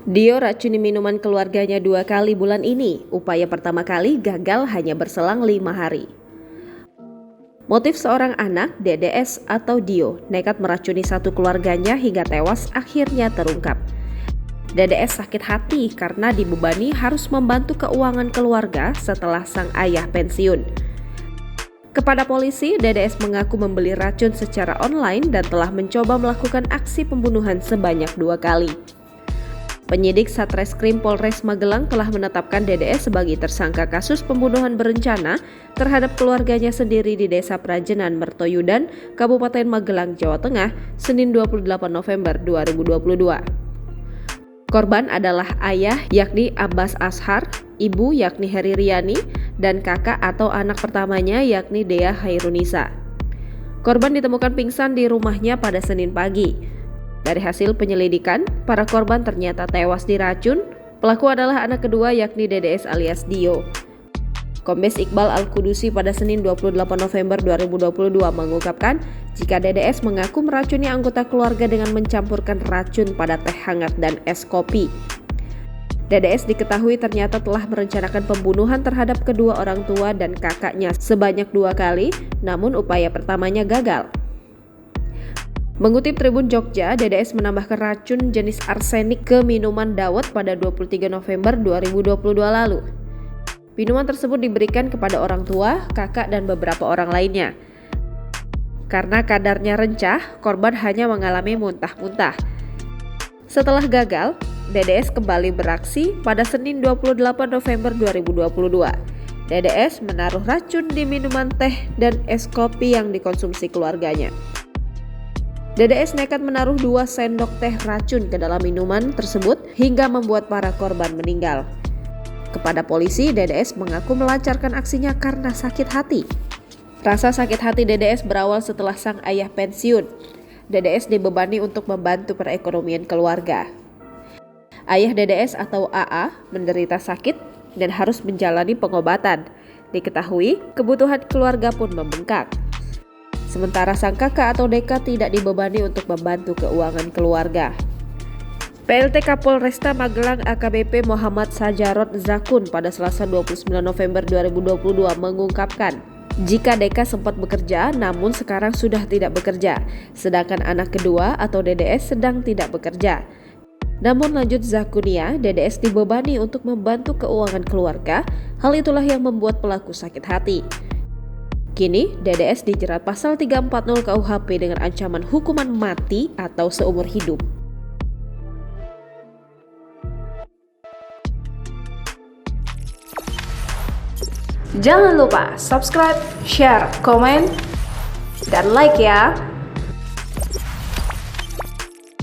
Dio racuni minuman keluarganya 2 kali bulan ini. Upaya pertama kali gagal hanya berselang 5 hari. Motif seorang anak, DDS atau Dio, nekat meracuni satu keluarganya hingga tewas akhirnya terungkap. DDS sakit hati karena dibebani harus membantu keuangan keluarga setelah sang ayah pensiun. Kepada polisi, DDS mengaku membeli racun secara online dan telah mencoba melakukan aksi pembunuhan sebanyak 2 kali. Penyidik Satreskrim Polres Magelang telah menetapkan DDS sebagai tersangka kasus pembunuhan berencana terhadap keluarganya sendiri di Desa Prajenan, Mertoyudan, Kabupaten Magelang, Jawa Tengah, Senin 28 November 2022. Korban adalah ayah yakni Abbas Ashar, ibu yakni Heri Riani, dan kakak atau anak pertamanya yakni Dea Hairunisa. Korban ditemukan pingsan di rumahnya pada Senin pagi. Dari hasil penyelidikan, para korban ternyata tewas diracun. Pelaku adalah anak kedua yakni DDS alias Dio. Kombes Iqbal Al-Kudusi pada Senin 28 November 2022 mengungkapkan jika DDS mengaku meracuni anggota keluarga dengan mencampurkan racun pada teh hangat dan es kopi. DDS diketahui ternyata telah merencanakan pembunuhan terhadap kedua orang tua dan kakaknya sebanyak 2 kali, namun upaya pertamanya gagal. Mengutip Tribun Jogja, DDS menambahkan racun jenis arsenik ke minuman dawet pada 23 November 2022 lalu. Minuman tersebut diberikan kepada orang tua, kakak, dan beberapa orang lainnya. Karena kadarnya rencah, korban hanya mengalami muntah-muntah. Setelah gagal, DDS kembali beraksi pada Senin 28 November 2022. DDS menaruh racun di minuman teh dan es kopi yang dikonsumsi keluarganya. DDS nekat menaruh 2 sendok teh racun ke dalam minuman tersebut hingga membuat para korban meninggal. Kepada polisi, DDS mengaku melancarkan aksinya karena sakit hati. Rasa sakit hati DDS berawal setelah sang ayah pensiun. DDS dibebani untuk membantu perekonomian keluarga. Ayah DDS atau AA menderita sakit dan harus menjalani pengobatan. Diketahui, kebutuhan keluarga pun membengkak. Sementara sang kakak atau Deka tidak dibebani untuk membantu keuangan keluarga. PLT Kapolresta Magelang AKBP Muhammad Sajarot Zakun pada Selasa 29 November 2022 mengungkapkan, jika Deka sempat bekerja namun sekarang sudah tidak bekerja, sedangkan anak kedua atau DDS sedang tidak bekerja. Namun lanjut Zakunia, DDS dibebani untuk membantu keuangan keluarga, hal itulah yang membuat pelaku sakit hati. Kini, DDS dijerat pasal 340 KUHP dengan ancaman hukuman mati atau seumur hidup. Jangan lupa subscribe, share, komen, dan like ya!